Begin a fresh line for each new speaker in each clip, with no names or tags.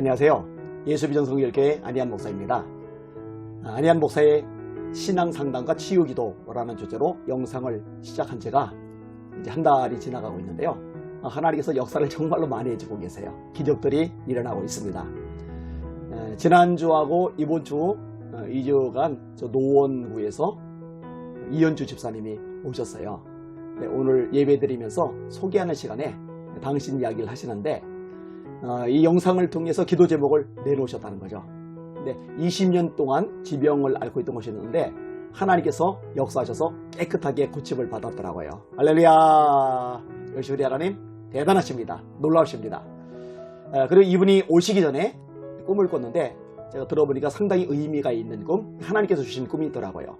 안녕하세요. 예수비전성결교회 안희한 목사입니다. 안희한 목사의 신앙상담과 치유기도라는 주제로 영상을 시작한 지가 이제 한 달이 지나가고 있는데요. 하나님께서 역사를 정말로 많이 해주고 계세요. 기적들이 일어나고 있습니다. 지난주하고 이번 주 2주간 저 노원구에서 이현주 집사님이 오셨어요. 오늘 예배드리면서 소개하는 시간에 당신 이야기를 하시는데 이 영상을 통해서 기도 제목을 내놓으셨다는 거죠. 근데 20년 동안 지병을 앓고 있던 것이었는데 하나님께서 역사하셔서 깨끗하게 고침을 받았더라고요. 할렐루야. 역시 우리 하나님 대단하십니다. 놀라우십니다. 그리고 이분이 오시기 전에 꿈을 꿨는데 제가 들어보니까 상당히 의미가 있는 꿈, 하나님께서 주신 꿈이 있더라고요.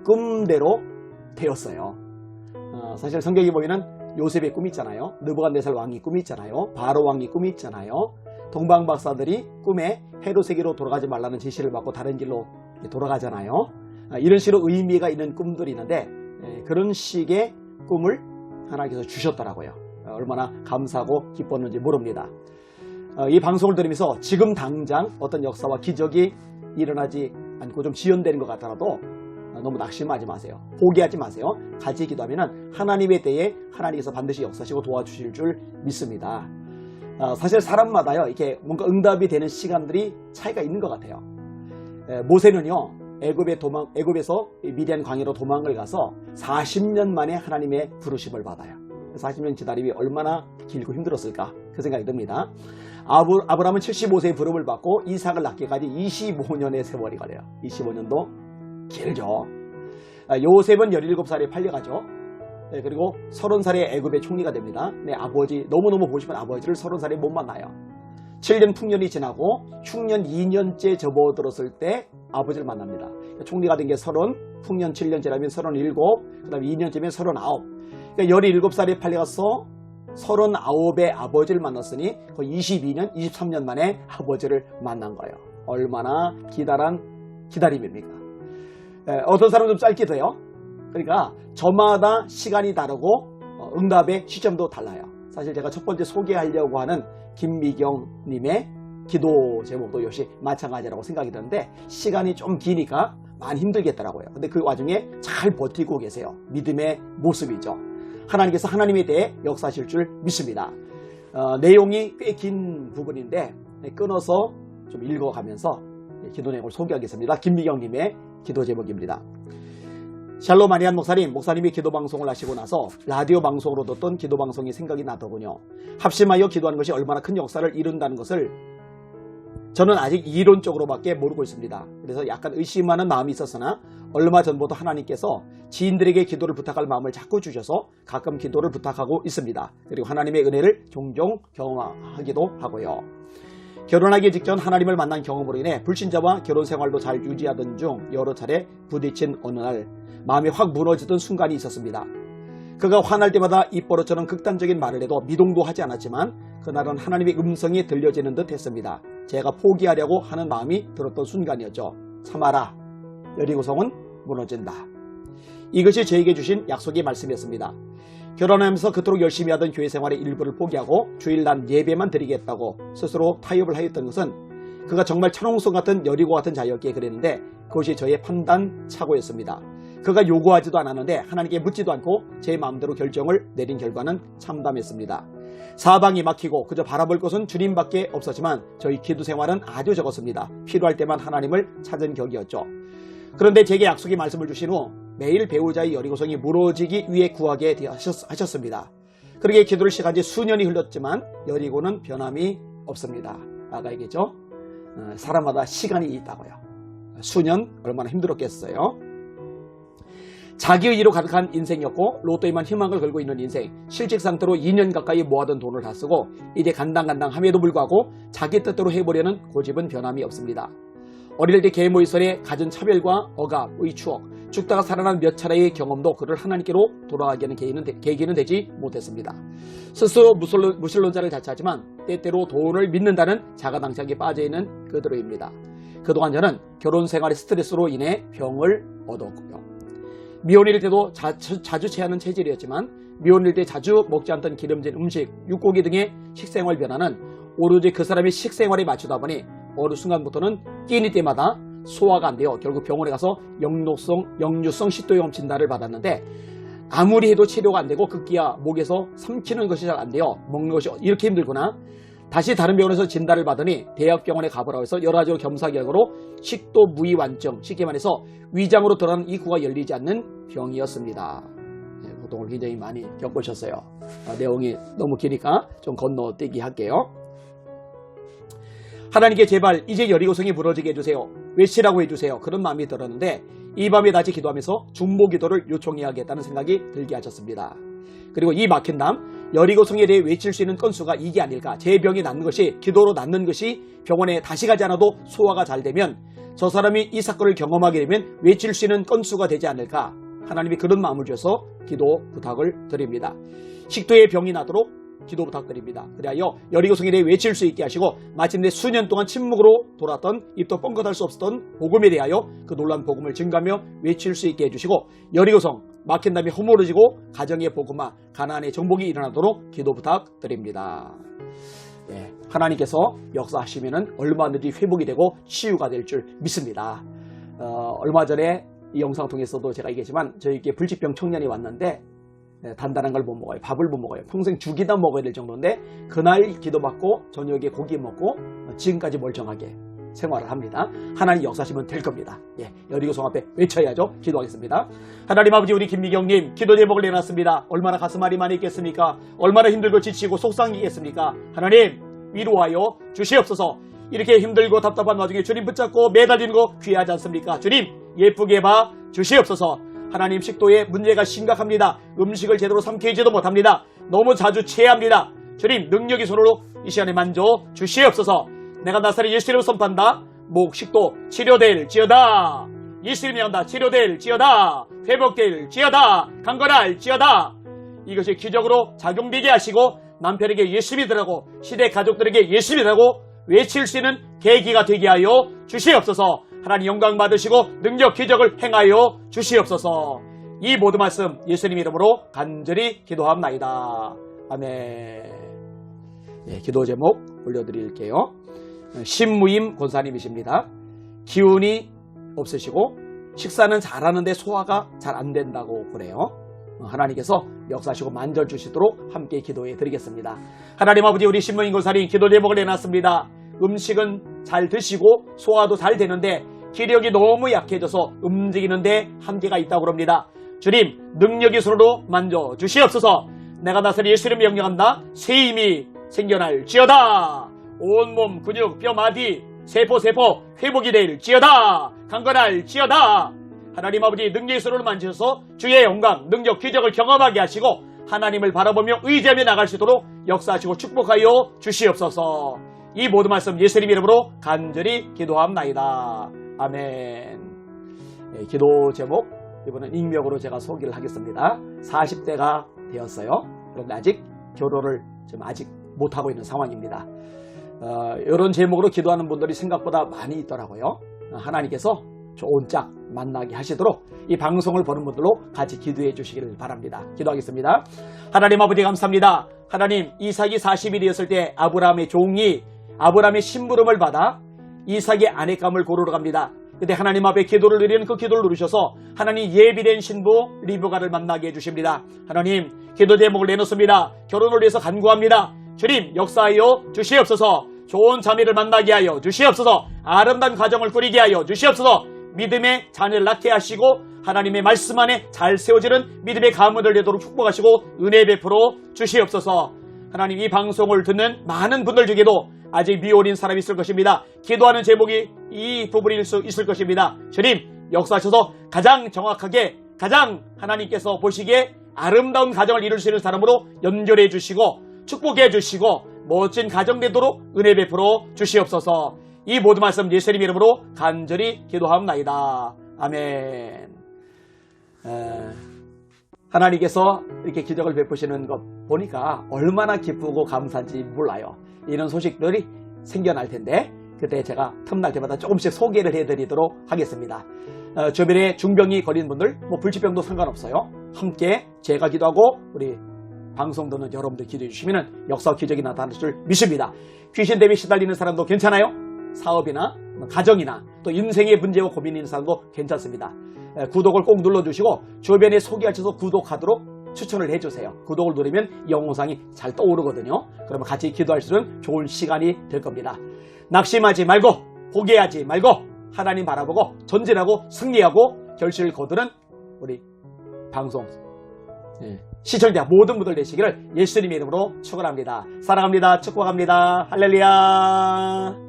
꿈대로 되었어요. 사실 성경에 보면은 요셉의 꿈이 있잖아요. 느부갓네살 왕이 꿈이 있잖아요. 바로 왕이 꿈이 있잖아요. 동방박사들이 꿈에 헤롯에게로 돌아가지 말라는 지시를 받고 다른 길로 돌아가잖아요. 이런 식으로 의미가 있는 꿈들이 있는데 그런 식의 꿈을 하나님께서 주셨더라고요. 얼마나 감사하고 기뻤는지 모릅니다. 이 방송을 들으면서 지금 당장 어떤 역사와 기적이 일어나지 않고 좀 지연되는 것 같더라도 너무 낙심하지 마세요. 포기하지 마세요. 같이 기도하면 하나님에 대해 하나님께서 반드시 역사하시고 도와주실 줄 믿습니다. 사실 사람마다요, 이렇게 뭔가 응답이 되는 시간들이 차이가 있는 것 같아요. 모세는요, 애굽에서 미디안 광야로 도망을 가서 40년 만에 하나님의 부르심을 받아요. 40년 기다림이 얼마나 길고 힘들었을까 그 생각이 듭니다. 아브라함은 75세의 부름을 받고 이삭을 낳기까지 25년의 세월이 걸려요. 25년도 길죠. 요셉은 17살에 팔려가죠. 그리고 30살에 애굽의 총리가 됩니다. 아버지 너무너무 보고 싶은 아버지를 30살에 못 만나요. 7년 풍년이 지나고 흉년 2년째 접어들었을 때 아버지를 만납니다. 총리가 된 게 30, 풍년 7년 지나면 37, 그 다음에 2년째면 39. 그러니까 17살에 팔려가서 39의 아버지를 만났으니 거의 22년, 23년 만에 아버지를 만난 거예요. 얼마나 기다림입니까? 어떤 사람은 좀 짧게 돼요. 그러니까 저마다 시간이 다르고 응답의 시점도 달라요. 사실 제가 첫 번째 소개하려고 하는 김미경님의 기도 제목도 역시 마찬가지라고 생각이 드는데 시간이 좀 기니까 많이 힘들겠더라고요. 근데 그 와중에 잘 버티고 계세요. 믿음의 모습이죠. 하나님께서 하나님에 대해 역사하실 줄 믿습니다. 내용이 꽤 긴 부분인데 끊어서 좀 읽어가면서 기도 내용을 소개하겠습니다. 김미경님의 기도 제목입니다. 샬롬 안희한 목사님이 기도 방송을 하시고 나서 라디오 방송으로 듣던 기도 방송이 생각이 나더군요. 합심하여 기도하는 것이 얼마나 큰 역사를 이룬다는 것을 저는 아직 이론적으로밖에 모르고 있습니다. 그래서 약간 의심하는 마음이 있었으나 얼마 전부터 하나님께서 지인들에게 기도를 부탁할 마음을 자꾸 주셔서 가끔 기도를 부탁하고 있습니다. 그리고 하나님의 은혜를 종종 경험하기도 하고요. 결혼하기 직전 하나님을 만난 경험으로 인해 불신자와 결혼 생활도 잘 유지하던 중 여러 차례 부딪힌 어느 날 마음이 확 무너지던 순간이 있었습니다. 그가 화날 때마다 입버릇처럼 극단적인 말을 해도 미동도 하지 않았지만 그날은 하나님의 음성이 들려지는 듯 했습니다. 제가 포기하려고 하는 마음이 들었던 순간이었죠. 참아라. 여리고성은 무너진다. 이것이 저에게 주신 약속의 말씀이었습니다. 결혼하면서 그토록 열심히 하던 교회 생활의 일부를 포기하고 주일날 예배만 드리겠다고 스스로 타협을 하였던 것은 그가 정말 천홍성 같은 여리고 같은 자였기에 그랬는데 그것이 저의 판단 착오였습니다. 그가 요구하지도 않았는데 하나님께 묻지도 않고 제 마음대로 결정을 내린 결과는 참담했습니다. 사방이 막히고 그저 바라볼 것은 주님밖에 없었지만 저희 기도 생활은 아주 적었습니다. 필요할 때만 하나님을 찾은 격이었죠. 그런데 제게 약속의 말씀을 주신 후 매일 배우자의 여리고성이 무너지기 위해 구하게 하셨습니다. 그러기에 기도를 시작한 지 수년이 흘렀지만 여리고는 변함이 없습니다. 아까 얘기했죠? 사람마다 시간이 있다고요. 수년 얼마나 힘들었겠어요. 자기의로 가득한 인생이었고 로또에만 희망을 걸고 있는 인생. 실직 상태로 2년 가까이 모아둔 돈을 다 쓰고 이제 간당간당함에도 불구하고 자기 뜻대로 해보려는 고집은 변함이 없습니다. 어릴 때 계모이설에 가진 차별과 억압의 추억, 죽다가 살아난 몇 차례의 경험도 그를 하나님께로 돌아가게 하는 계기는 되지 못했습니다. 스스로 무신론자를 자처하지만 때때로 돈을 믿는다는 자가당착에 빠져있는 그대로입니다. 그동안 저는 결혼 생활의 스트레스로 인해 병을 얻었고요. 미혼일 때도 자주 체하는 체질이었지만 미혼일 때 자주 먹지 않던 기름진 음식, 육고기 등의 식생활 변화는 오로지 그 사람이 식생활에 맞추다 보니 어느 순간부터는 끼니 때마다 소화가 안 돼요. 결국 병원에 가서 역류성 식도염 진단을 받았는데 아무리 해도 치료가 안 되고 급기야 목에서 삼키는 것이 잘 안 돼요. 먹는 것이 이렇게 힘들구나. 다시 다른 병원에서 진단을 받으니 대학병원에 가보라고 해서 여러 가지로 겸사겸사로 식도 무이완증, 쉽게 말해서 위장으로 들어가는 입구가 열리지 않는 병이었습니다. 네, 고통을 굉장히 많이 겪으셨어요. 내용이 너무 기니까 좀 건너뛰기 할게요. 하나님께 제발 이제 여리고성이 무너지게 해주세요. 외치라고 해주세요. 그런 마음이 들었는데 이 밤에 다시 기도하면서 중보 기도를 요청해야겠다는 생각이 들게 하셨습니다. 그리고 이 막힌 담 여리고성에 대해 외칠 수 있는 건수가 이게 아닐까. 제 병이 낫는 것이 기도로 낫는 것이 병원에 다시 가지 않아도 소화가 잘 되면 저 사람이 이 사건을 경험하게 되면 외칠 수 있는 건수가 되지 않을까. 하나님이 그런 마음을 주셔서 기도 부탁을 드립니다. 식도에 병이 나도록 기도 부탁드립니다. 그리하여 여리고성에 대해 외칠 수 있게 하시고 마침내 수년 동안 침묵으로 돌았던 입도 뻥긋할 수 없었던 복음에 대하여 그 놀라운 복음을 증가하며 외칠 수 있게 해주시고 여리고성 막힌 담이 허물어지고 가정의 복음화 가나안의 정복이 일어나도록 기도 부탁드립니다. 예, 하나님께서 역사하시면 얼마든지 회복이 되고 치유가 될 줄 믿습니다. 얼마 전에 이 영상 통해서도 제가 얘기했지만 저에게 불치병 청년이 왔는데 단단한 걸 못 먹어요. 밥을 못 먹어요. 평생 죽이다 먹어야 될 정도인데 그날 기도받고 저녁에 고기 먹고 지금까지 멀쩡하게 생활을 합니다. 하나님 역사하시면 될 겁니다. 예, 여리고성 앞에 외쳐야죠. 기도하겠습니다. 하나님 아버지, 우리 김미경님 기도 제목을 내놨습니다. 얼마나 가슴앓이 많이 있겠습니까? 얼마나 힘들고 지치고 속상이겠습니까? 하나님 위로하여 주시옵소서. 이렇게 힘들고 답답한 와중에 주님 붙잡고 매달리는 거 귀하지 않습니까? 주님 예쁘게 봐 주시옵소서. 하나님 식도에 문제가 심각합니다. 음식을 제대로 삼키지도 못합니다. 너무 자주 체합니다. 주님 능력의 손으로 이 시간에 만져 주시옵소서. 내가 나사렛 예수님을 선포한다. 목 식도 치료될지어다. 예수님이 한다. 치료될지어다. 회복될지어다. 강건할지어다. 이것이 기적으로 작용되게 하시고 남편에게 예수님이 되라고 시대 가족들에게 예수님이 되라고 외칠 수 있는 계기가 되게 하여 주시옵소서. 하나님 영광 받으시고 능력 기적을 행하여 주시옵소서. 이 모든 말씀 예수님 이름으로 간절히 기도합나이다. 아멘. 네, 기도 제목 올려드릴게요. 신무임 권사님이십니다. 기운이 없으시고 식사는 잘하는데 소화가 잘 안 된다고 그래요. 하나님께서 역사하시고 만져주시도록 함께 기도해 드리겠습니다. 하나님 아버지, 우리 신무임 권사님 기도 제목을 내놨습니다. 음식은 잘 드시고 소화도 잘 되는데 기력이 너무 약해져서 움직이는데 한계가 있다고 합니다. 주님 능력의 손으로 만져 주시옵소서. 내가 나사렛 예수님을 명령한다. 새 힘이 생겨날지어다. 온몸 근육 뼈 마디 세포 회복이 될지어다. 강건할지어다. 하나님 아버지 능력의 손으로 만지셔서 주의 영광 능력 기적을 경험하게 하시고 하나님을 바라보며 의지하며 나갈 수 있도록 역사하시고 축복하여 주시옵소서. 이 모든 말씀 예수님 이름으로 간절히 기도합나이다. 아멘. 네, 기도 제목 이번엔 익명으로 제가 소개를 하겠습니다. 40대가 되었어요. 그런데 아직 결혼을 좀 아직 못하고 있는 상황입니다. 이런 제목으로 기도하는 분들이 생각보다 많이 있더라고요. 하나님께서 좋은 짝 만나게 하시도록 이 방송을 보는 분들로 같이 기도해 주시기를 바랍니다. 기도하겠습니다. 하나님 아버지 감사합니다. 하나님 이삭이 40일이었을 때 아브라함의 종이 아브라함의 심부름을 받아 이삭의 아내감을 고르러 갑니다. 그때 하나님 앞에 기도를 드리는 그 기도를 누르셔서 하나님 예비된 신부 리브가를 만나게 해주십니다. 하나님 기도 제목을 내놓습니다. 결혼을 위해서 간구합니다. 주님 역사하여 주시옵소서. 좋은 자매를 만나게 하여 주시옵소서. 아름다운 가정을 꾸리게 하여 주시옵소서. 믿음의 자녀를 낳게 하시고 하나님의 말씀 안에 잘 세워지는 믿음의 가문을 되도록 축복하시고 은혜 베풀어 주시옵소서. 하나님 이 방송을 듣는 많은 분들 중에도 아직 미혼인 사람이 있을 것입니다. 기도하는 제목이 이 부분일 수 있을 것입니다. 주님 역사하셔서 가장 정확하게 가장 하나님께서 보시기에 아름다운 가정을 이룰 수 있는 사람으로 연결해 주시고 축복해 주시고 멋진 가정 되도록 은혜 베풀어 주시옵소서. 이 모든 말씀 예수님 이름으로 간절히 기도합나이다. 아멘. 하나님께서 이렇게 기적을 베푸시는 것 보니까 얼마나 기쁘고 감사한지 몰라요. 이런 소식들이 생겨날 텐데 그때 제가 틈날 때마다 조금씩 소개를 해드리도록 하겠습니다. 주변에 중병이 걸린 분들 불치병도 상관없어요. 함께 제가 기도하고 우리 방송 듣는 여러분들 기도해 주시면 역사 기적이 나타날 줄 믿습니다. 귀신 때문에 시달리는 사람도 괜찮아요. 사업이나 가정이나 또 인생의 문제와 고민이 있는 사람도 괜찮습니다. 구독을 꼭 눌러주시고 주변에 소개하셔서 구독하도록 추천을 해주세요. 구독을 누르면 영상이 잘 떠오르거든요. 그러면 같이 기도할 수 있는 좋은 시간이 될 겁니다. 낙심하지 말고 포기하지 말고 하나님 바라보고 전진하고 승리하고 결실을 거두는 우리 방송 시청자 모든 분들 되시기를 예수님의 이름으로 축원합니다. 사랑합니다. 축복합니다. 할렐루야.